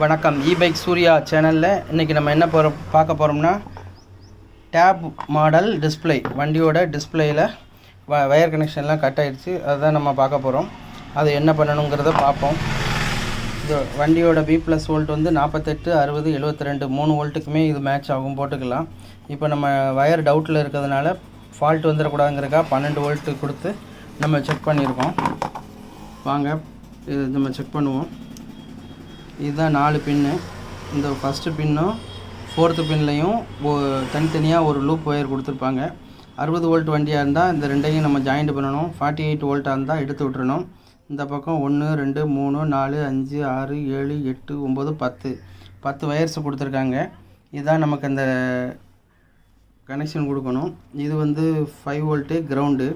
வணக்கம். இபைக் சூர்யா சேனலில் இன்றைக்கி நம்ம என்ன பார்க்க போகிறோம்னா, டேப் மாடல் டிஸ்பிளே. வண்டியோட டிஸ்பிளேயில் வயர் கனெக்ஷன்லாம் கட் ஆகிடுச்சு. அதுதான் நம்ம பார்க்க போகிறோம். அது என்ன பண்ணணுங்கிறத பார்ப்போம். இது வண்டியோட B+ வோல்ட் வந்து 48, 60, 72 3 வோல்ட்டுக்குமே இது மேட்ச் ஆகும், போட்டுக்கலாம். இப்போ நம்ம வயர் டவுட்டில் இருக்கிறதுனால ஃபால்ட் வந்துடக்கூடாதுங்கிறக்கா 12 வோல்ட்டு கொடுத்து நம்ம செக் பண்ணியிருக்கோம். வாங்க இது நம்ம செக் பண்ணுவோம். இதுதான் 4 பின்னு. இந்த ஃபஸ்ட்டு பின்னும் 4th பின்லையும் தனித்தனியாக ஒரு லூப் ஒயர் கொடுத்துருப்பாங்க. 60 வோல்ட் வண்டியாக இருந்தால் இந்த ரெண்டையும் நம்ம ஜாயிண்ட் பண்ணணும். 48 வோல்ட்டாக இருந்தால் எடுத்து விட்டுறணும். இந்த பக்கம் 1 2 3 4 5 6 7 8 9 10 வயர்ஸ் கொடுத்துருக்காங்க. இதுதான் நமக்கு அந்த கனெக்ஷன் கொடுக்கணும். இது வந்து 5 வோல்ட்டு கிரவுண்டு.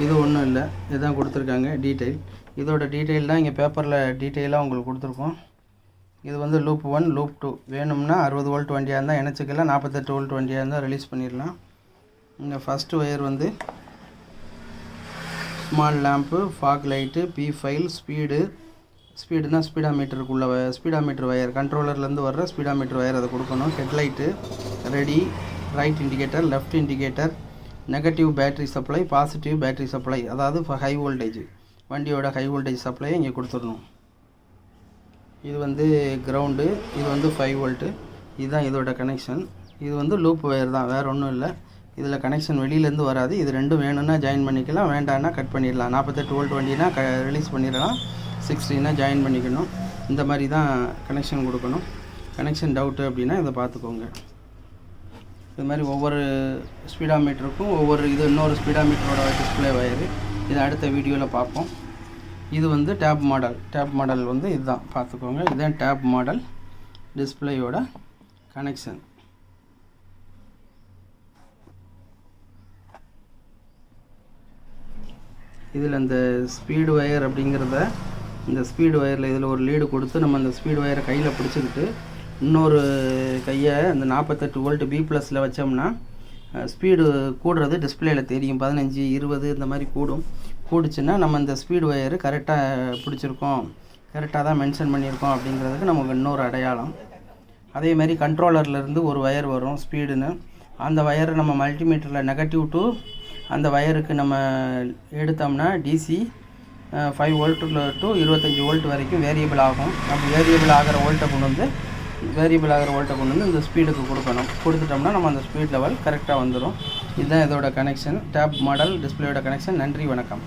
இது ஒன்றும் இல்லை, இதுதான் கொடுத்துருக்காங்க டீட்டெயில். இதோட டீட்டெயில் தான் இங்கே பேப்பரில் டீட்டெயிலாக உங்களுக்கு கொடுத்துருக்கோம். இது வந்து லூப் 1 லூப் 2 வேணும்னா 60 வோல்ட் வண்டியாக இருந்தால் இணைச்சிக்கலாம், 48 வோல்ட் வண்டியாக இருந்தால் ரிலீஸ் பண்ணிடலாம். இங்கே ஃபஸ்ட்டு ஒயர் வந்து small lamp, fog light, P5 ஸ்பீடுனா ஸ்பீடாமீட்டருக்குள்ள ஸ்பீடாமீட்டர் வயர், கண்ட்ரோலர்லேருந்து வர்ற ஸ்பீடாமீட்டர் வயர் அதை கொடுக்கணும். Headlight ready, right indicator, left indicator, negative battery supply, positive battery supply, அதாவது ஹை வோல்டேஜ், வண்டியோட ஹை வோல்டேஜ் சப்ளையை இங்கே கொடுத்துடணும். இது வந்து கிரவுண்டு, இது வந்து 5 வோல்ட்டு. இதுதான் இதோட கனெக்ஷன். இது வந்து லூப் ஒயர் தான், வேறு ஒன்றும் இல்லை. இதில் கனெக்ஷன் வெளியிலேருந்து வராது. இது ரெண்டும் வேணும்னா ஜாயின் பண்ணிக்கலாம், வேண்டாம்னா கட் பண்ணிடலாம். 48 வோல்ட் வண்டினா ரிலீஸ் பண்ணிடலாம், 60னா ஜாயின் பண்ணிக்கணும். இந்த மாதிரி தான் கனெக்ஷன் கொடுக்கணும். கனெக்ஷன் டவுட்டு அப்படின்னா இதை பார்த்துக்கோங்க. இது மாதிரி ஒவ்வொரு ஸ்பீடாமீட்டருக்கும் இன்னொரு ஸ்பீடாமீட்டரோட டிஸ்பிளே வயரு. இதை அடுத்த வீடியோவில் பார்ப்போம். இது வந்து டேப் மாடல் வந்து இதுதான், பார்த்துக்கோங்க. இதுதான் டேப் மாடல் டிஸ்பிளேயோட கனெக்ஷன். இதில் இந்த ஸ்பீடு ஒயர் அப்படிங்கிறத, இந்த ஸ்பீடு ஒயரில் இதில் ஒரு லீடு கொடுத்து நம்ம அந்த ஸ்பீடு ஒயரை கையில் பிடிச்சிக்கிட்டு இன்னொரு கையை அந்த 48 வோல்ட் B+ வச்சோம்னா ஸ்பீடு கூடுறது டிஸ்பிளேயில் தெரியும். 15 20 இந்த மாதிரி கூடுச்சுன்னா நம்ம இந்த ஸ்பீடு ஒயரு கரெக்டாக பிடிச்சிருக்கோம், கரெக்டாக தான் மென்ஷன் பண்ணியிருக்கோம் அப்படிங்கிறதுக்கு நமக்கு இன்னொரு அடையாளம். அதேமாதிரி கண்ட்ரோலர்லேருந்து ஒரு ஒயர் வரும் ஸ்பீடுன்னு. அந்த வயரை நம்ம மல்டிமீட்டரில் நெகட்டிவ் டு அந்த வயருக்கு நம்ம எடுத்தோம்னா DC 5 வோல்ட்டில் டு 25 வோல்ட் வரைக்கும் வேரியபிள் ஆகும். அப்போ வேரியபிள் ஆகிற வோல்ட்டை கொண்டு வந்து இந்த ஸ்பீடுக்கு கொடுத்துட்டோம்னா நம்ம அந்த ஸ்பீட் லெவல் கரெக்டாக வந்துடும். இதுதான் இதோட கனெக்ஷன், டேப் மாடல் டிஸ்பிளேயோட கனெக்ஷன். நன்றி, வணக்கம்.